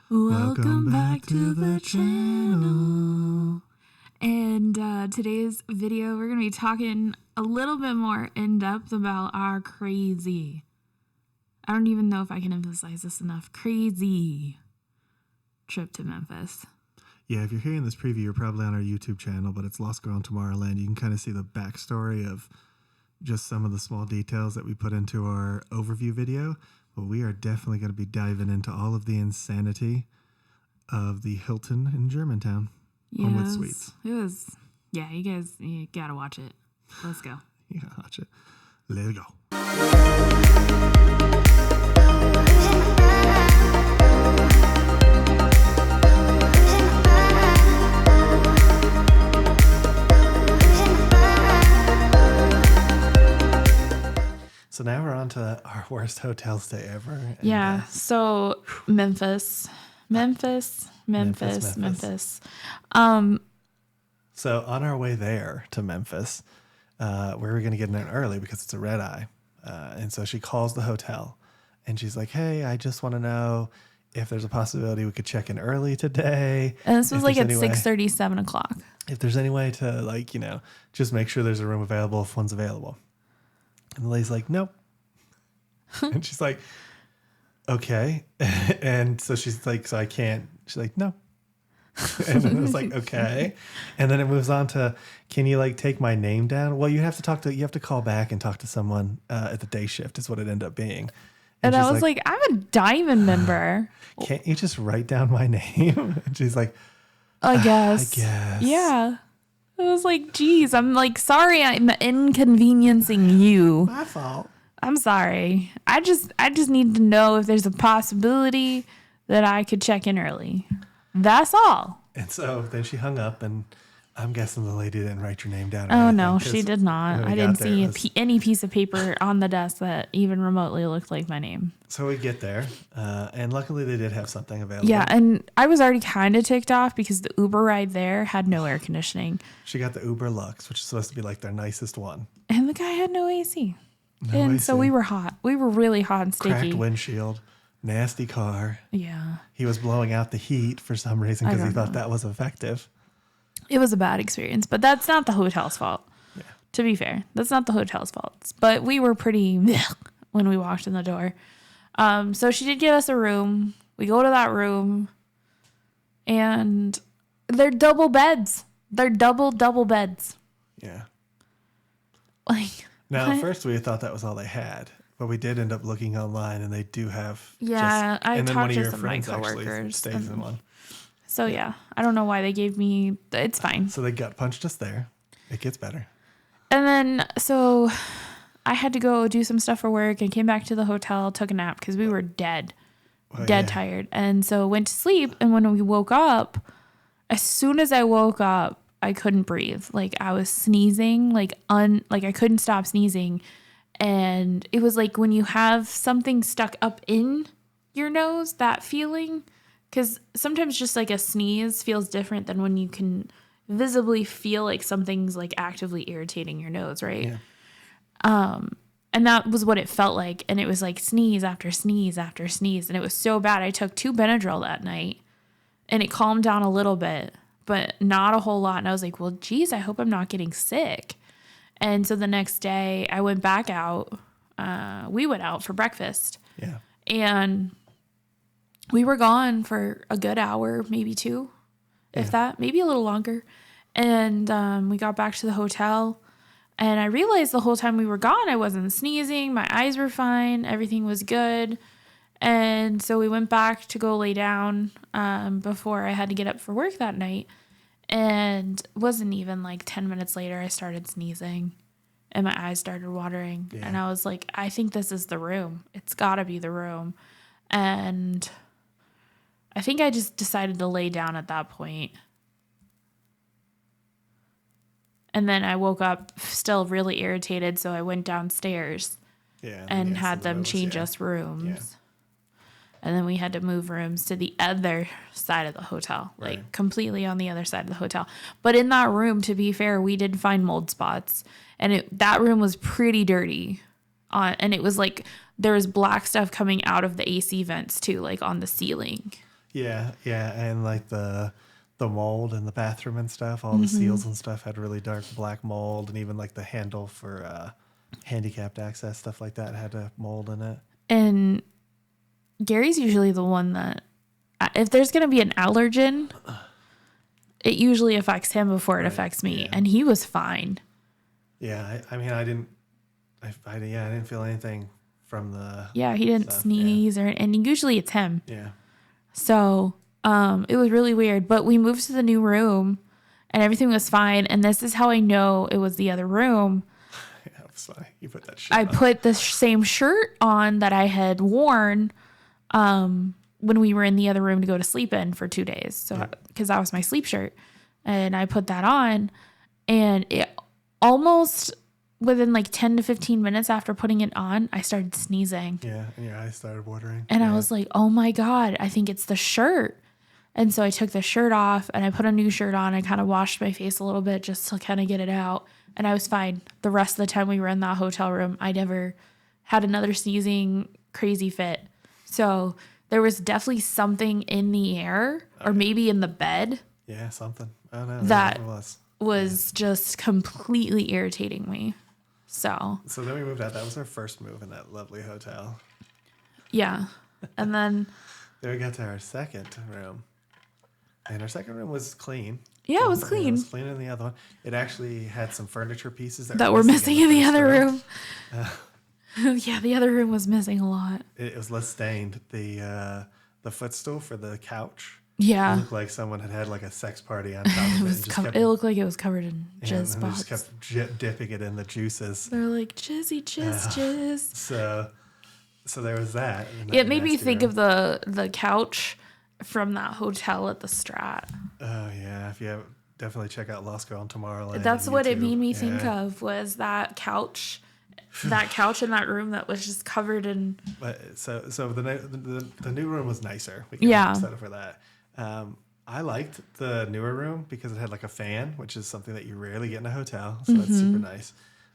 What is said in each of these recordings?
Welcome back to the channel. And today's video, we're going to be talking a little bit more in depth about our crazy, I don't even know if I can emphasize this enough, crazy trip to Memphis. Yeah, if you're hearing this preview, you're probably on our YouTube channel, but it's Lost Girl in Tomorrowland. You can kind of see the backstory of just some of the small details that we put into our overview video. But we are definitely going to be diving into all of the insanity of the Hilton in Germantown. Home with Suites. It was, yeah, you got to watch it. Let's go. You got to watch it. Let's go. So now we're on to our worst hotel stay ever. And, yeah, so Memphis. So on our way there to Memphis, we were going to get in early because it's a red eye. And so she calls the hotel and she's like, hey, I just want to know if there's a possibility we could check in early today. And this was like at 6:30, 7 o'clock. If there's any way to just make sure there's a room available if one's available. And the lady's like, nope. And she's like, okay. And so she's like, so I can't. She's like, no. And then it was like, okay. And then it moves on to, can you take my name down? Well, you have to call back and talk to someone at the day shift is what it ended up being. And I was like, I'm a diamond member. Can't you just write down my name? And she's like, I guess. Yeah. I was like, geez, I'm like, sorry, I'm inconveniencing you. My fault. I'm sorry. I just need to know if there's a possibility that I could check in early. That's all. And so then she hung up, and I'm guessing the lady didn't write your name down. Oh, no, she did not. I didn't see any piece of paper on the desk that even remotely looked like my name. So we get there, and luckily they did have something available. Yeah, and I was already kind of ticked off because the Uber ride there had no air conditioning. She got the Uber Lux, which is supposed to be their nicest one. And the guy had no AC. So we were hot. We were really hot and sticky. Cracked windshield. Nasty car. Yeah. He was blowing out the heat for some reason because he thought that was effective. It was a bad experience, but that's not the hotel's fault. Yeah. To be fair, that's not the hotel's fault. But we were pretty when we walked in the door. So she did give us a room. We go to that room, and they're double beds. They're double beds. Yeah. Now, at first we thought that was all they had. But we did end up looking online, and they do have. Yeah, I talked to some of my coworkers. coworkers. Stays in one. So yeah, I don't know why they gave me. It's fine. So they gut punched us there. It gets better. And then so, I had to go do some stuff for work, and came back to the hotel, took a nap because we were dead tired, and so went to sleep. And when we woke up, as soon as I woke up, I couldn't breathe. I was sneezing, I couldn't stop sneezing. And it was like when you have something stuck up in your nose, that feeling. Because sometimes just a sneeze feels different than when you can visibly feel like something's actively irritating your nose, right? Yeah. And that was what it felt like. And it was sneeze after sneeze after sneeze. And it was so bad. I took 2 Benadryl that night. And it calmed down a little bit, but not a whole lot. And I was like, well, geez, I hope I'm not getting sick. And so the next day I went back out. We went out for breakfast. Yeah. And we were gone for a good hour, maybe 2, if that, maybe a little longer. And we got back to the hotel. And I realized the whole time we were gone, I wasn't sneezing. My eyes were fine. Everything was good. And so we went back to go lay down before I had to get up for work that night. And it wasn't even 10 minutes later, I started sneezing and my eyes started watering. Yeah. And I was like, I think this is the room. It's got to be the room. And I think I just decided to lay down at that point. And then I woke up still really irritated. So I went downstairs and had them change us rooms. Yeah. And then we had to move rooms to the other side of the hotel, completely on the other side of the hotel. But in that room, to be fair, we did find mold spots. And that room was pretty dirty. And it was there was black stuff coming out of the AC vents too, on the ceiling. Yeah, and like the mold in the bathroom and stuff, all the seals and stuff had really dark black mold, and even like the handle for handicapped access, stuff like that had a mold in it. And Gary's usually the one that, if there's going to be an allergen, it usually affects him before it affects me. Yeah. And he was fine. Yeah, I mean, I didn't feel anything from the. Yeah, he didn't sneeze and usually it's him. Yeah. So, it was really weird, but we moved to the new room and everything was fine. And this is how I know it was the other room. Yeah, I'm sorry. You put that shirt on. Put the same shirt on that I had worn, when we were in the other room to go to sleep in for 2 days. So, because that was my sleep shirt, and I put that on, and it almost within like 10 to 15 minutes after putting it on, I started sneezing. Yeah, and your eyes started watering. And I was like, oh my God, I think it's the shirt. And so I took the shirt off and I put a new shirt on. I kind of washed my face a little bit just to kind of get it out. And I was fine. The rest of the time we were in that hotel room, I never had another sneezing crazy fit. So there was definitely something in the air or maybe in the bed. Yeah, something. I don't know. That was just completely irritating me. So then we moved out. That was our first move in that lovely hotel. Yeah. And then we got to our second room. And our second room was clean. Yeah, it was clean. It was cleaner than the other one. It actually had some furniture pieces that were missing in the other room. Yeah, the other room was missing a lot. It was less stained. The footstool for the couch. Yeah. It looked like someone had like a sex party on top of it. It looked like it was covered in jizz spots. They just kept dipping it in the juices. They're like, jizzy, jizz. So there was that. It made me think of the couch from that hotel at the Strat. Oh, yeah. If you have, definitely check out Lost Girl on Tomorrowland. That's what it made me think of, was that couch. That couch in that room that was just covered in. So the new room was nicer. We can settle for that. I liked the newer room because it had like a fan, which is something that you rarely get in a hotel. So that's super nice.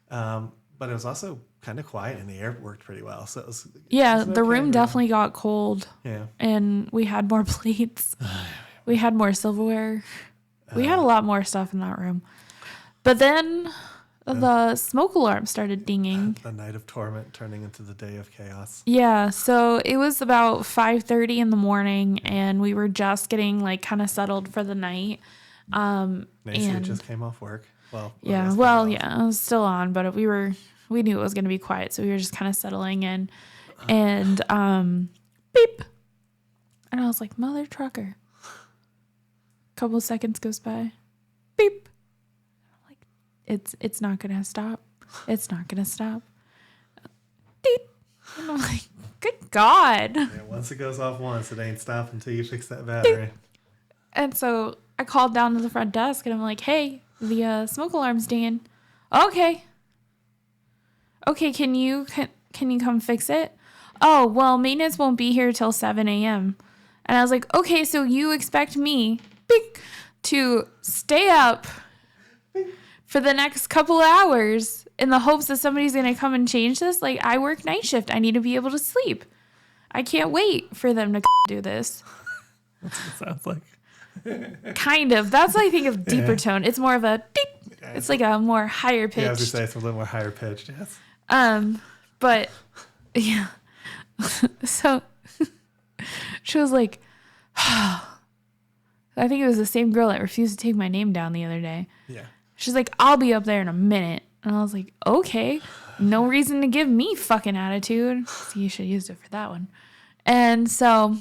But it was also kind of quiet and the air worked pretty well. So it was. Yeah, the room definitely got cold. Yeah. And we had more plates. We had more silverware. We had a lot more stuff in that room. But then the smoke alarm started dinging. The night of torment turning into the day of chaos. Yeah, so it was about 5:30 in the morning, and we were just getting like kind of settled for the night. Nancy just came off work. Well, yeah, it was still on, but we knew it was going to be quiet, so we were just kind of settling in, and beep, and I was like, mother trucker. A couple of seconds goes by, beep. It's not gonna stop. It's not gonna stop. And I'm like, good God. Yeah, once it goes off once, it ain't stopping until you fix that battery. And so I called down to the front desk and I'm like, hey, the smoke alarm's dinging. Okay, can you come fix it? Oh, well, maintenance won't be here till 7 a.m. And I was like, okay, so you expect me to stay up for the next couple of hours in the hopes that somebody's going to come and change this? Like, I work night shift. I need to be able to sleep. I can't wait for them to do this. That's what it sounds like. Kind of. That's what I think of deeper tone. It's more of a beep. It's like a more higher pitched. Yeah, I was going to say it's a little more higher pitched, yes. But, yeah. So, she was like, I think it was the same girl that refused to take my name down the other day. Yeah. She's like, I'll be up there in a minute. And I was like, okay. No reason to give me fucking attitude. So you should have used it for that one. And so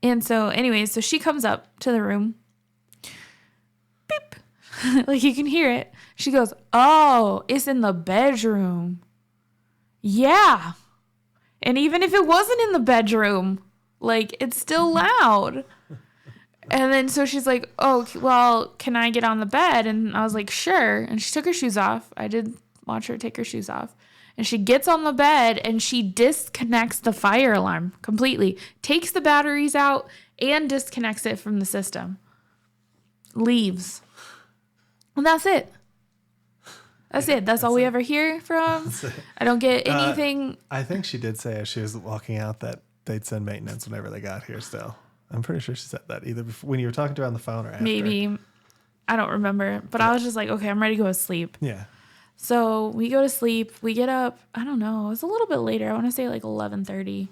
anyways, so she comes up to the room. Beep. Like you can hear it. She goes, oh, it's in the bedroom. Yeah. And even if it wasn't in the bedroom, like it's still loud. And then so she's like, oh, well, can I get on the bed? And I was like, sure. And she took her shoes off. I did watch her take her shoes off. And she gets on the bed and she disconnects the fire alarm completely. Takes the batteries out and disconnects it from the system. Leaves. And that's it. That's all we ever hear from. I don't get anything. I think she did say as she was walking out that they'd send maintenance whenever they got here still. I'm pretty sure she said that either before, when you were talking to her on the phone or after. Maybe. I don't remember. But I was just like, okay, I'm ready to go to sleep. Yeah. So we go to sleep. We get up, I don't know. It was a little bit later. I want to say like 11:30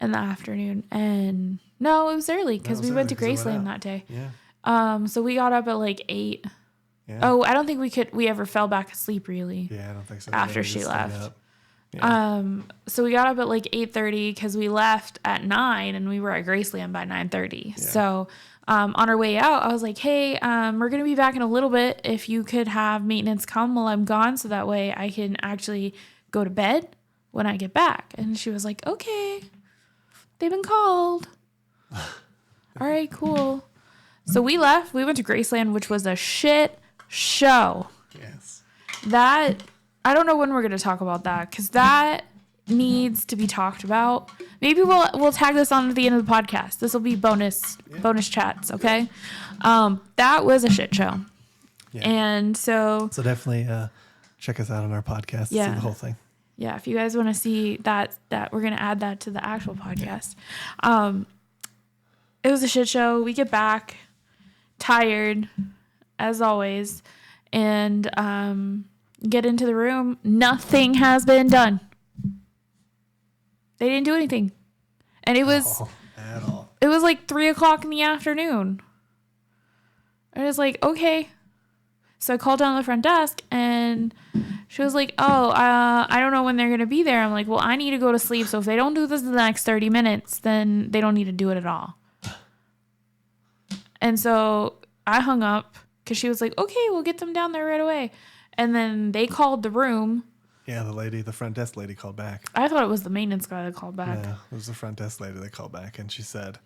in the afternoon. And no, it was early because we went to Graceland that day. Yeah. So we got up at like 8. Yeah. Oh, I don't think we ever fell back asleep really. Yeah, I don't think so. After she left. Yeah. So we got up at like 8:30 because we left at 9 and we were at Graceland by 9:30. Yeah. So on our way out, I was like, hey, we're going to be back in a little bit. If you could have maintenance come while I'm gone so that way I can actually go to bed when I get back. And she was like, okay, they've been called. All right, cool. So we left. We went to Graceland, which was a shit show. Yes. That, I don't know when we're going to talk about that because that needs to be talked about. Maybe we'll tag this on at the end of the podcast. This will be bonus chats, okay? That was a shit show. Yeah. And so definitely check us out on our podcast to see the whole thing. Yeah, if you guys want to see that we're going to add that to the actual podcast. It was a shit show. We get back tired as always and get into the room. Nothing has been done. They didn't do anything. And it was at all. It was like 3:00 in the afternoon. I was like, okay. So I called down to the front desk and she was like, I don't know when they're going to be there. I'm like, well, I need to go to sleep. So if they don't do this in the next 30 minutes, then they don't need to do it at all. And so I hung up because she was like, okay, we'll get them down there right away. And then they called the room. Yeah, the front desk lady called back. I thought it was the maintenance guy that called back. Yeah, it was the front desk lady that called back. And she said,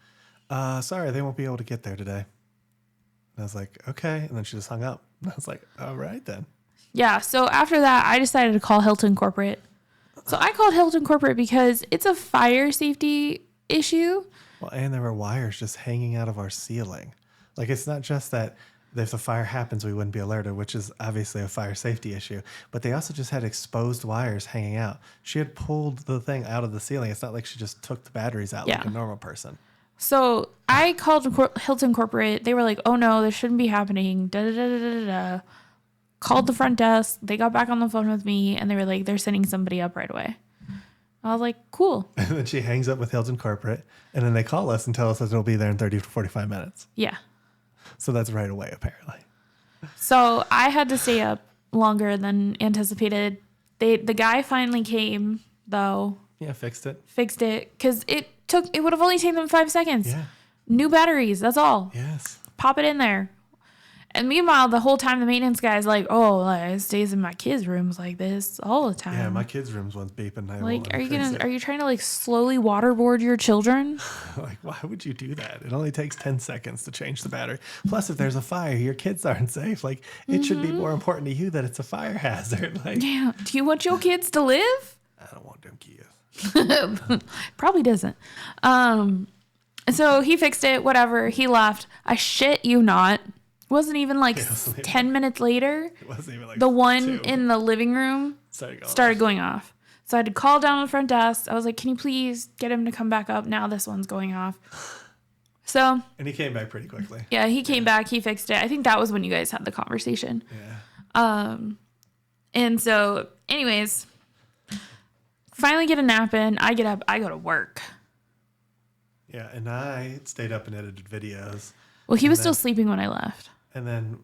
sorry, they won't be able to get there today. And I was like, okay. And then she just hung up. And I was like, all right then. Yeah, so after that, I decided to call Hilton Corporate. So I called Hilton Corporate because it's a fire safety issue. Well, and there were wires just hanging out of our ceiling. Like, it's not just that if the fire happens, we wouldn't be alerted, which is obviously a fire safety issue. But they also just had exposed wires hanging out. She had pulled the thing out of the ceiling. It's not like she just took the batteries out like a normal person. So I called Hilton Corporate. They were like, oh, no, this shouldn't be happening. Da-da-da-da-da-da. Called the front desk. They got back on the phone with me, and they were like, they're sending somebody up right away. I was like, cool. And then she hangs up with Hilton Corporate, and then they call us and tell us that it'll be there in 30 to 45 minutes. Yeah. So that's right away, apparently. So I had to stay up longer than anticipated. The guy finally came, though. Yeah, fixed it. Because it would have only taken them 5 seconds. Yeah. New batteries, that's all. Yes. Pop it in there. And meanwhile, the whole time the maintenance guy's like, oh, it stays in my kids' rooms like this all the time. Yeah, my kids' rooms one's beeping. Like, are you trying to like slowly waterboard your children? Like, why would you do that? It only takes 10 seconds to change the battery. Plus, if there's a fire, your kids aren't safe. Like, it should be more important to you that it's a fire hazard. Like, yeah. Do you want your kids to live? I don't want them kids. Probably doesn't. So he fixed it, whatever. He left. I shit you not. Wasn't even like 10 minutes later. It wasn't even like the one in the living room started going off. So I had to call down to the front desk. I was like, can you please get him to come back up? Now this one's going off. So. And he came back pretty quickly. Yeah, he came back. He fixed it. I think that was when you guys had the conversation. Yeah. And so anyways, finally get a nap in. I get up. I go to work. Yeah, and I stayed up and edited videos. Well, he was still sleeping when I left. And then,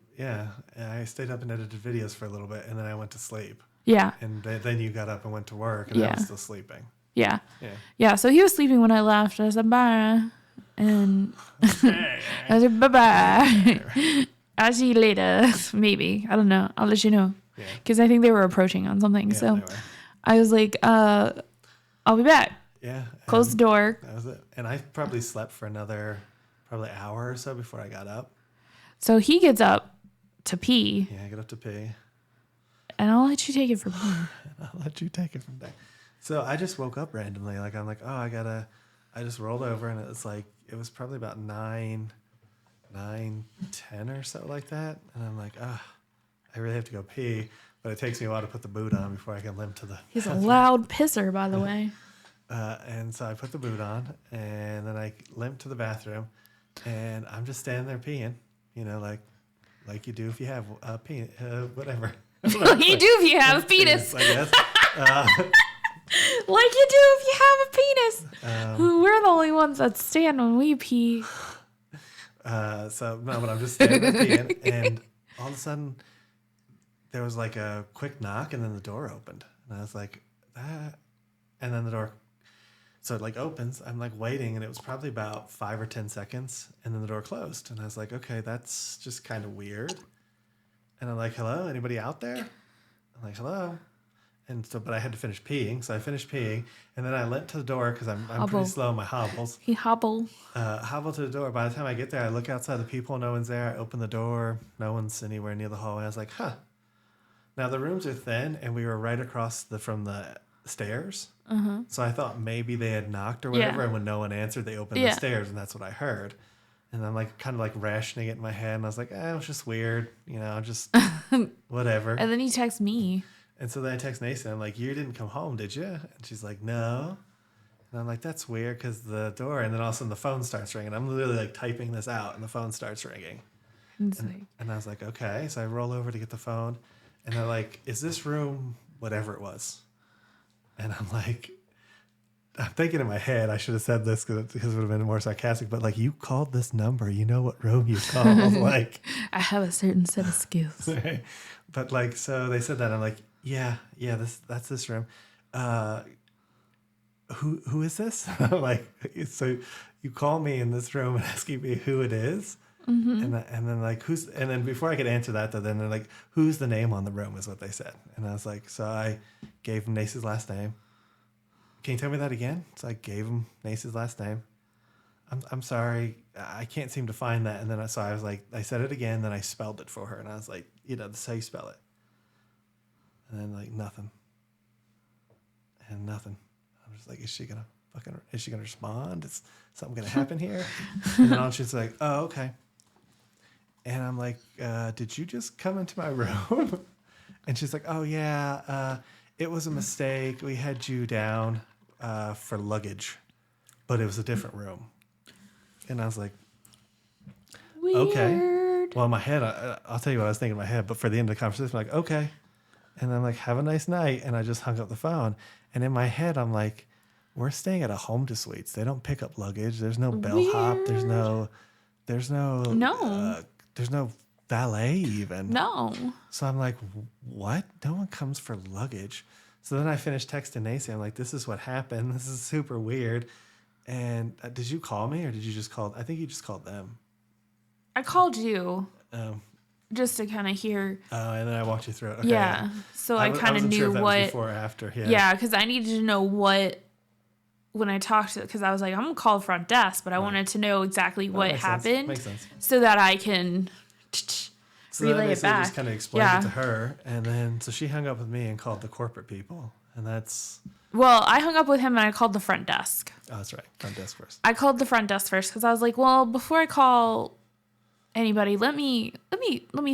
I stayed up and edited videos for a little bit, and then I went to sleep. Yeah. And then you got up and went to work, and I was still sleeping. Yeah. Yeah, so he was sleeping when I left. I said, bye. And I said, bye-bye. I'll see you later. Maybe. I don't know. I'll let you know. Because I think they were approaching on something. Yeah, so I was like, I'll be back. Yeah. Close the door. That was it. And I probably slept for another hour or so before I got up. So he gets up to pee. Yeah, I get up to pee. And I'll let you take it from here. I'll let you take it from there. So I just woke up randomly. Like, I'm like, I just rolled over, and it was probably about 9:10 or so like that. And I'm like, I really have to go pee. But it takes me a while to put the boot on before I can limp to the He's a loud pisser, by the way. And so I put the boot on, and then I limped to the bathroom, and I'm just standing there peeing, like you do if you have a penis, whatever. Like you do if you have a penis. I guess. Like you do if you have a penis. We're the only ones that stand when we pee. So no, but I'm just standing there peeing, and all of a sudden there was like a quick knock, and then the door opened, and I was like, that, and then the door. So it like opens, I'm like waiting, and it was probably about 5 or 10 seconds, and then the door closed, and I was like, okay, that's just kind of weird. And I'm like, hello, anybody out there? I'm like, hello. And so, but I had to finish peeing, so I finished peeing, and then I limped to the door because I'm pretty slow in my hobbles. He hobble to the door. By the time I get there, I look outside the people, no one's there. I open the door, no one's anywhere near the hallway. I was like, huh. Now the rooms are thin, and we were right across from the stairs. So I thought maybe they had knocked or whatever, and when no one answered, they opened the stairs, and that's what I heard. And I'm like kind of like rationing it in my head, and I was like, it was just weird, just whatever. And then he texts me. And so then I text Nathan, I'm like, you didn't come home, did you? And she's like, no. And I'm like, that's weird because the door, and then all of a sudden the phone starts ringing. I'm literally like typing this out, and the phone starts ringing. And I was like, okay. So I roll over to get the phone, and they're like, is this room whatever it was? And I'm like, I'm thinking in my head, I should have said this because it would have been more sarcastic, but like, you called this number, you know what room you called. Like, I have a certain set of skills. But like, so they said that. I'm like, yeah, that's this room. Who is this? Like, so you call me in this room and asking me who it is? And then like, and then before I could answer that, though, then they're like, who's the name on the room is what they said. And I was like, so I gave him Nace's last name. Can you tell me that again? So I gave him Nace's last name. I'm sorry, I can't seem to find that. And then I was like, I said it again, then I spelled it for her, and I was like, this is how you spell it. And then like nothing. And nothing. I'm just like, is she gonna respond? Is something gonna happen here? And then she's like, oh, okay. And I'm like, did you just come into my room? And she's like, oh yeah, it was a mistake. We had you down for luggage, but it was a different room. And I was like, weird. Okay. Well, in my head, I'll tell you what I was thinking in my head, but for the end of the conversation, I'm like, okay. And I'm like, have a nice night. And I just hung up the phone. And in my head, I'm like, we're staying at a home to suites. They don't pick up luggage. There's no bellhop. There's no valet even. No. So I'm like, what? No one comes for luggage. So then I finished texting Nacy. I'm like, this is what happened. This is super weird. And did you call me or did you just call? I think you just called them. I called you. Oh. Just to kind of hear. Oh, and then I walked you through it. Okay. Yeah. So I kind of knew sure if that what. Was before or after. Yeah. Yeah, because I needed to know what. When I talked to, because I was like, I'm gonna call the front desk, but I wanted to know exactly what happened, Makes sense. So that I can relay it back. Just kind of explained it to her, and then so she hung up with me and called the corporate people, and that's. Well, I hung up with him and I called the front desk. Oh, that's right, front desk first. I called the front desk first because I was like, well, before I call anybody, let me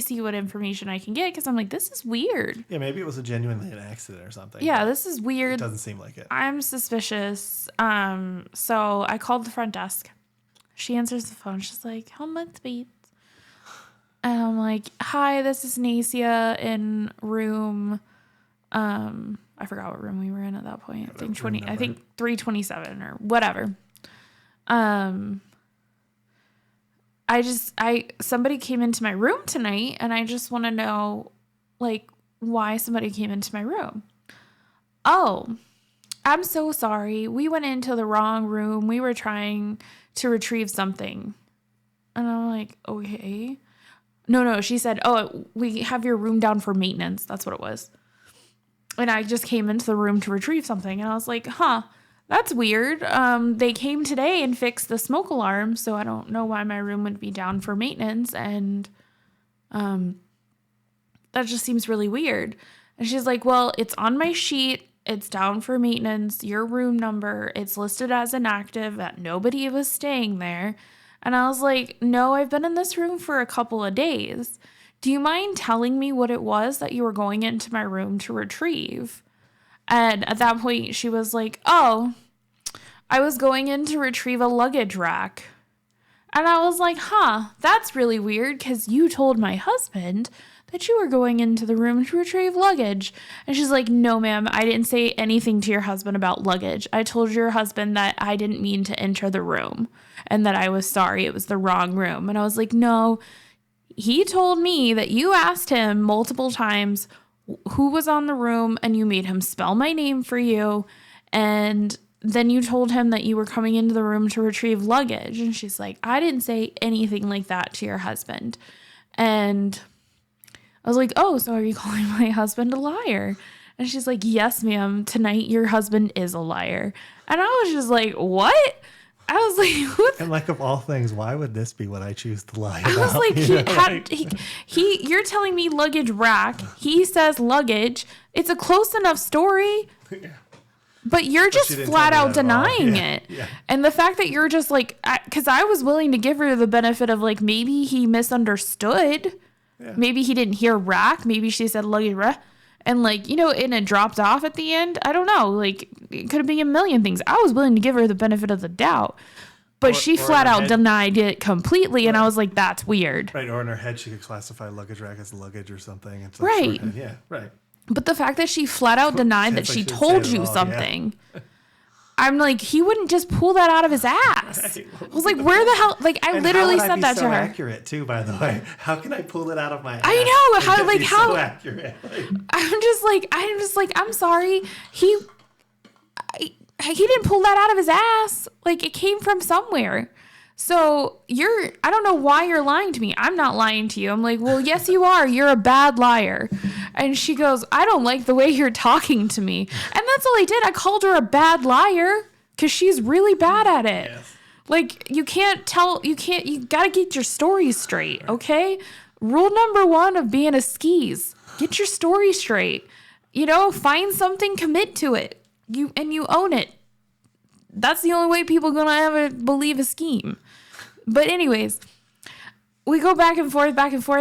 see what information I can get because I'm like, this is weird. Yeah, maybe it was genuinely an accident or something. Yeah, this is weird. It doesn't seem like it. I'm suspicious. So I called the front desk. She answers the phone. She's like, how much beats? And I'm like, hi, this is Nacia in room. I forgot what room we were in at that point. I think 327 or whatever. Somebody came into my room tonight and I just want to know like why somebody came into my room. Oh, I'm so sorry. We went into the wrong room. We were trying to retrieve something. And I'm like, okay. No. She said, oh, we have your room down for maintenance. That's what it was. And I just came into the room to retrieve something. And I was like, that's weird. They came today and fixed the smoke alarm. So I don't know why my room would be down for maintenance. And that just seems really weird. And she's like, well, it's on my sheet. It's down for maintenance. Your room number. It's listed as inactive that nobody was staying there. And I was like, no, I've been in this room for a couple of days. Do you mind telling me what it was that you were going into my room to retrieve? And at that point, she was like, oh, I was going in to retrieve a luggage rack. And I was like, that's really weird because you told my husband that you were going into the room to retrieve luggage. And she's like, no, ma'am, I didn't say anything to your husband about luggage. I told your husband that I didn't mean to enter the room and that I was sorry. It was the wrong room. And I was like, no, he told me that you asked him multiple times who was on the room and you made him spell my name for you. And then you told him that you were coming into the room to retrieve luggage. And she's like, I didn't say anything like that to your husband. And I was like, oh, so are you calling my husband a liar? And she's like, yes, ma'am. Tonight your husband is a liar. And I was just like, what? I was like, what? And like, of all things, why would this be what I choose to lie about? I was like, you're telling me luggage rack. He says luggage. It's a close enough story. Yeah. But you're just flat out denying it. Yeah. And the fact that you're just like, because I was willing to give her the benefit of like, maybe he misunderstood. Yeah. Maybe he didn't hear rack. Maybe she said luggage rack. And like, and it dropped off at the end. I don't know. Like, it could have been a million things. I was willing to give her the benefit of the doubt. But she flat out denied it completely. Right. And I was like, that's weird. Right. Or in her head, she could classify luggage rack as luggage or something. It's like right. Shorthand. Yeah. Right. But the fact that she flat out denied that she told you something, yeah. I'm like, he wouldn't just pull that out of his ass. Right. I was like, where the hell? Like, I literally said that to her. Accurate too, by the way. How can I pull it out of my ass? I know how, like, how so accurate. Like, I'm just like, I'm sorry. He didn't pull that out of his ass. Like, it came from somewhere. So I don't know why you're lying to me. I'm not lying to you. I'm like, well, yes, you are. You're a bad liar. And she goes, I don't like the way you're talking to me. And that's all I did. I called her a bad liar because she's really bad at it. Yes. Like, you got to get your story straight. Okay. Rule number 1 of being a skis, get your story straight, find something, commit to it. You own it. That's the only way people are going to ever believe a scheme. But anyways, we go back and forth,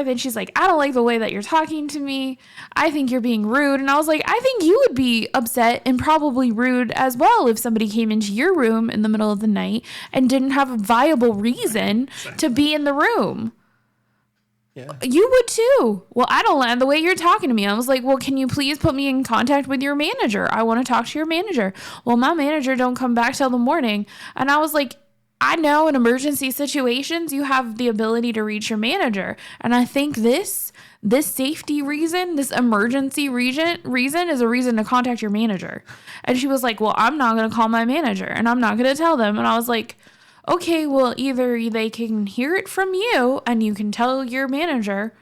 and she's like, I don't like the way that you're talking to me. I think you're being rude. And I was like, I think you would be upset and probably rude as well if somebody came into your room in the middle of the night and didn't have a viable reason to be in the room. Yeah. You would too. Well, I don't like the way you're talking to me. I was like, well, can you please put me in contact with your manager? I want to talk to your manager. Well, my manager don't come back till the morning. And I was like, I know in emergency situations, you have the ability to reach your manager. And I think this safety reason, this emergency reason is a reason to contact your manager. And she was like, well, I'm not going to call my manager and I'm not going to tell them. And I was like, okay, well, either they can hear it from you and you can tell your manager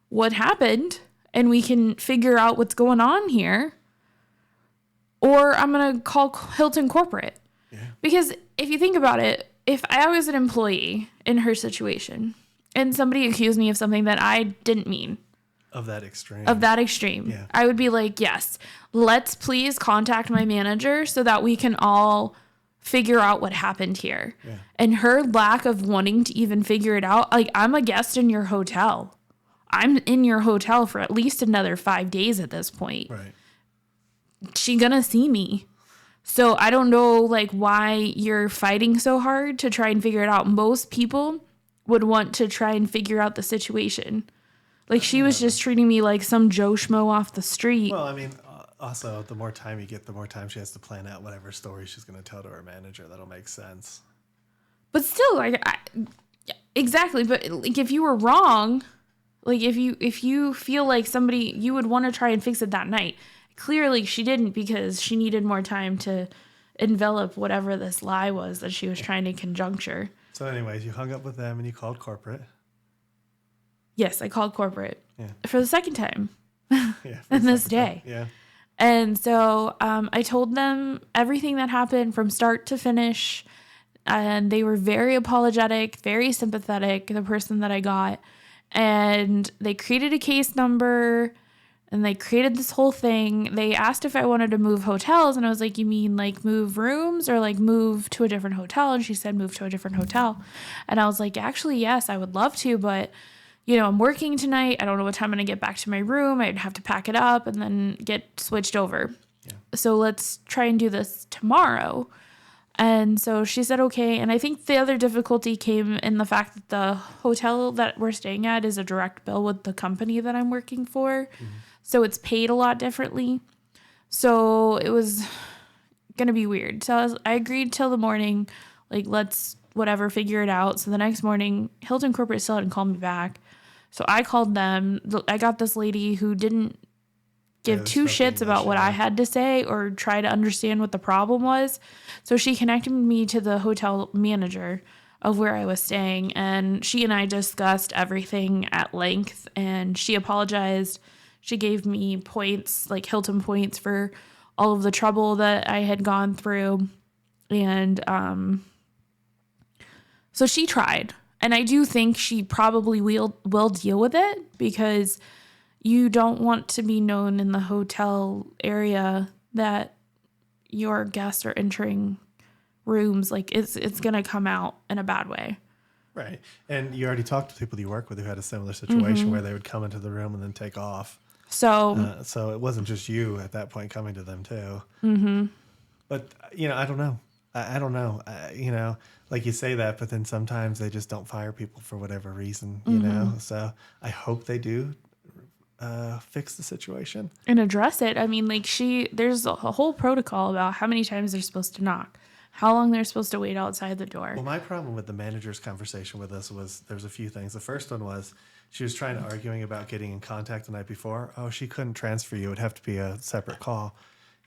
what happened and we can figure out what's going on here, or I'm going to call Hilton Corporate. Yeah. Because if you think about it, if I was an employee in her situation and somebody accused me of something that I didn't mean, of that extreme, yeah. I would be like, yes, let's please contact my manager so that we can all figure out what happened here. Yeah. And her lack of wanting to even figure it out, like, I'm a guest in your hotel. I'm in your hotel for at least another 5 days at this point. Right. She gonna see me. So I don't know, like, why you're fighting so hard to try and figure it out. Most people would want to try and figure out the situation. Like, she was just treating me like some Joe Schmo off the street. Well, I mean, also, the more time you get, the more time she has to plan out whatever story she's going to tell to her manager. That'll make sense. But still, like, exactly. But like, if you were wrong, like, if you feel like somebody, you would want to try and fix it that night. Clearly, she didn't because she needed more time to envelop whatever this lie was that she was trying to conjuncture. So, anyways, you hung up with them and you called corporate. Yes, I called corporate for the second time. Yeah, in this day. Yeah. And so I told them everything that happened from start to finish. And they were very apologetic, very sympathetic, the person that I got. And they created a case number and they created this whole thing. They asked if I wanted to move hotels. And I was like, you mean like move rooms or like move to a different hotel? And she said, move to a different hotel. And I was like, actually, yes, I would love to. But, I'm working tonight. I don't know what time I'm going to get back to my room. I'd have to pack it up and then get switched over. Yeah. So let's try and do this tomorrow. And so she said, okay. And I think the other difficulty came in the fact that the hotel that we're staying at is a direct bill with the company that I'm working for. So it's paid a lot differently. So it was going to be weird. So I agreed till the morning, like, let's whatever, figure it out. So the next morning, Hilton Corporate still hadn't called me back. So I called them. I got this lady who didn't give two shits about what I had to say or try to understand what the problem was. So she connected me to the hotel manager of where I was staying, and she and I discussed everything at length, and she apologized. She gave me points, like Hilton points, for all of the trouble that I had gone through. And so she tried. And I do think she probably will deal with it, because you don't want to be known in the hotel area that your guests are entering rooms. Like, it's going to come out in a bad way. Right. And you already talked to people you work with who had a similar situation where they would come into the room and then take off. So it wasn't just you at that point coming to them too. But, I don't know. I don't know. Like you say that, but then sometimes they just don't fire people for whatever reason, you know? So I hope they do fix the situation and address it. I mean, like, there's a whole protocol about how many times they're supposed to knock, how long they're supposed to wait outside the door. Well, my problem with the manager's conversation with us was there's a few things. The first one was she was arguing about getting in contact the night before. Oh, she couldn't transfer you. It would have to be a separate call.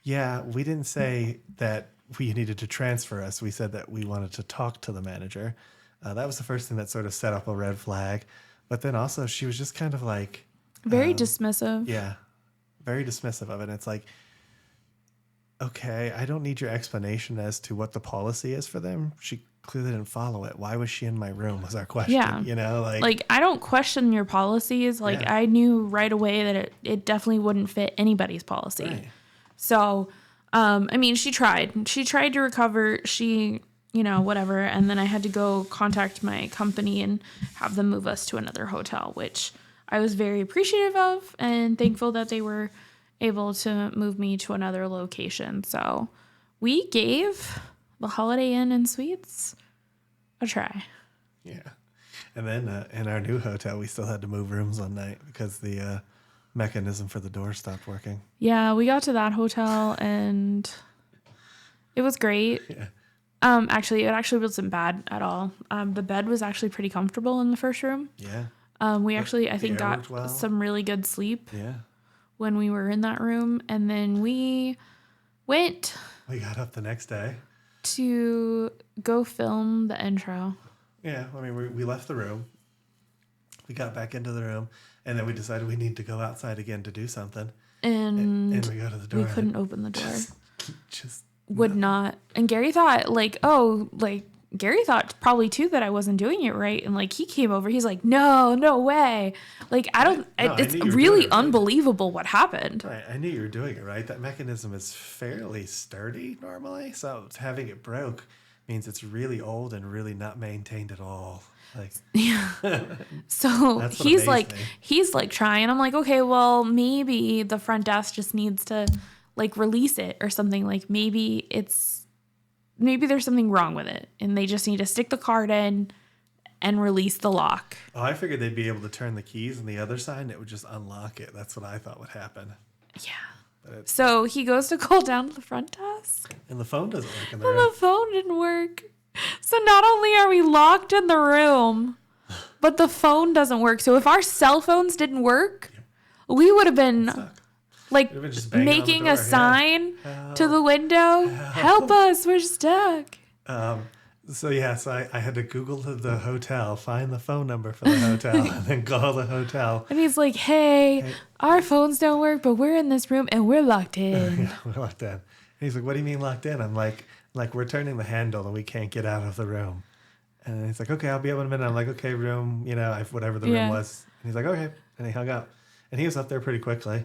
Yeah, we didn't say that we needed to transfer us. We said that we wanted to talk to the manager. That was the first thing that sort of set up a red flag. But then also she was just kind of like... Very dismissive. Yeah, very dismissive of it. And it's like, okay, I don't need your explanation as to what the policy is for them. She clearly didn't follow it. Why was she in my room was our question. Yeah. Like, I don't question your policies. Like, I knew right away that it definitely wouldn't fit anybody's policy. Right. So, I mean, she tried. She tried to recover. Whatever. And then I had to go contact my company and have them move us to another hotel, which I was very appreciative of and thankful that they were able to move me to another location. So we gave the Holiday Inn and Suites a try. Yeah. And then in our new hotel, we still had to move rooms one night because the mechanism for the door stopped working. Yeah, we got to that hotel and it was great. Yeah. Actually, it wasn't bad at all. The bed was actually pretty comfortable in the first room. Yeah. We actually, I think, got some really good sleep. Yeah. When we were in that room, and then we got up the next day to go film the intro. Yeah, I mean, we left the room. We got back into the room, and then we decided we need to go outside again to do something. And we go to the door. We couldn't open the door. Just would not. And Gary thought, Gary thought probably too that I wasn't doing it right. And he came over, he's like, no way. It's really unbelievable what happened. Right. I knew you were doing it right. That mechanism is fairly sturdy normally. So having it broke means it's really old and really not maintained at all. Yeah. So he's trying. I'm like, okay, well, maybe the front desk just needs to release it or something. Maybe there's something wrong with it and they just need to stick the card in and release the lock. Oh, I figured they'd be able to turn the keys on the other side and it would just unlock it. That's what I thought would happen. Yeah. So he goes to call down to the front desk. And the phone doesn't work in the room. room. The phone didn't work. So not only are we locked in the room, but the phone doesn't work. So if our cell phones didn't work, we would have been making a sign to the window. Help us, we're stuck. So I had to Google the hotel, find the phone number for the hotel, and then call the hotel. And he's like, hey, our phones don't work, but we're in this room and we're locked in. Yeah, we're locked in. And he's like, what do you mean locked in? I'm like we're turning the handle and we can't get out of the room. And he's like, okay, I'll be up in a minute. I'm like, okay, room, whatever the room was. And he's like, okay. And he hung up. And he was up there pretty quickly.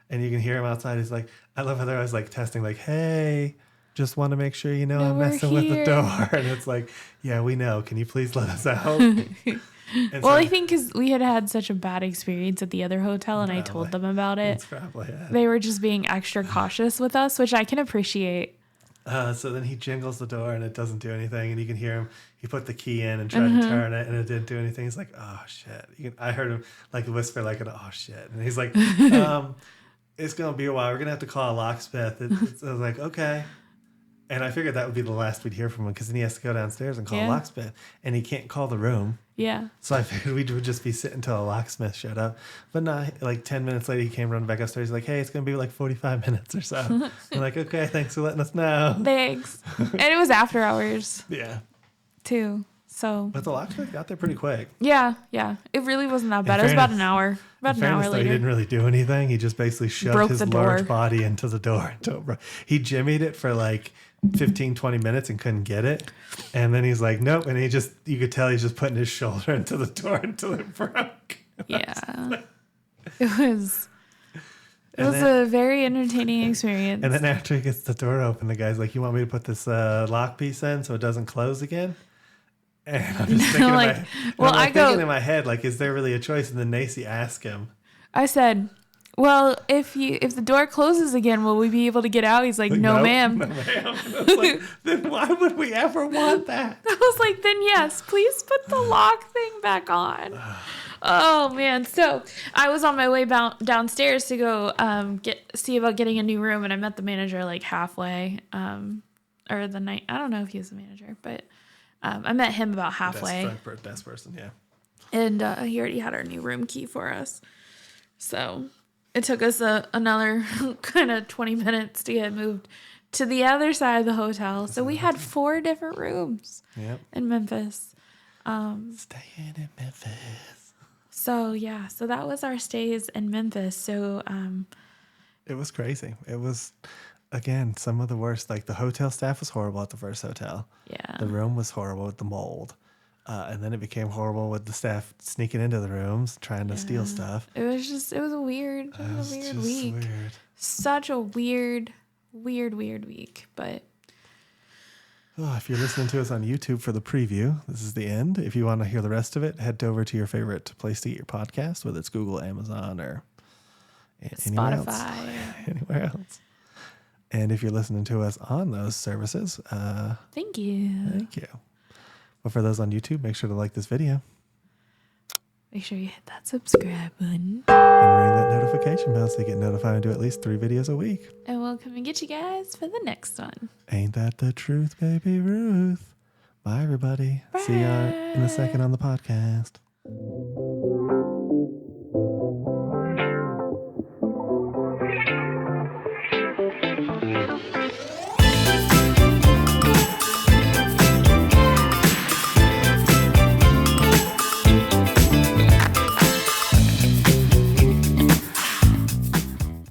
And you can hear him outside. He's like, I love how they're always testing, hey, just want to make sure I'm messing with the door. And it's like, yeah, we know. Can you please let us out? I think because we had such a bad experience at the other hotel and I told them about it. That's probably it. They were just being extra cautious with us, which I can appreciate. So then he jingles the door and it doesn't do anything. And you can hear him. He put the key in and tried to turn it and it didn't do anything. He's like, oh, shit. I heard him like whisper like, oh, shit. And he's like, it's going to be a while. We're going to have to call a locksmith. I was like, okay. And I figured that would be the last we'd hear from him because then he has to go downstairs and call a locksmith. And he can't call the room. Yeah. So I figured we would just be sitting until a locksmith showed up. But no, like 10 minutes later, he came running back upstairs. He's like, hey, it's going to be like 45 minutes or so. I'm like, okay, thanks for letting us know. Thanks. And it was after hours. Yeah. Too. So. But the locksmith got there pretty quick. Yeah. It really wasn't that bad. It was about an hour. About an hour later. He didn't really do anything. He just basically shoved his large body into the door. He jimmied it for like 15, 20 minutes and couldn't get it. And then he's like, nope. And you could tell he's just putting his shoulder into the door until it broke. Yeah. It was a very entertaining experience. And then after he gets the door open, the guy's like, you want me to put this lock piece in so it doesn't close again? And I'm just thinking, thinking in my head, like, is there really a choice? And then Nacy asked him. I said, well, if the door closes again, will we be able to get out? He's like, no, ma'am. No, ma'am. I was like, then why would we ever want that? I was like, then yes, please put the lock thing back on. Oh, man. So I was on my way downstairs to go see about getting a new room, and I met the manager like halfway, or the night. I don't know if he was the manager, but I met him about halfway. Desk person, yeah. And he already had our new room key for us. So it took us another kind of 20 minutes to get moved to the other side of the hotel. So we had 4 different rooms in Memphis. Staying in Memphis. So, yeah. So that was our stays in Memphis. So it was crazy. It was... Again, some of the worst. Like the hotel staff was horrible at the first hotel. Yeah. The room was horrible with the mold. And then it became horrible with the staff sneaking into the rooms, trying to steal stuff. It was a weird week. Weird. Such a weird week. But if you're listening to us on YouTube for the preview, this is the end. If you want to hear the rest of it, head over to your favorite place to get your podcast, whether it's Google, Amazon, or Spotify. Anywhere else. And if you're listening to us on those services, thank you. Thank you. But for those on YouTube, make sure to like this video. Make sure you hit that subscribe button. And ring that notification bell so you get notified and do at least 3 videos a week. And we'll come and get you guys for the next one. Ain't that the truth, baby Ruth? Bye, everybody. Bye. See ya in a second on the podcast.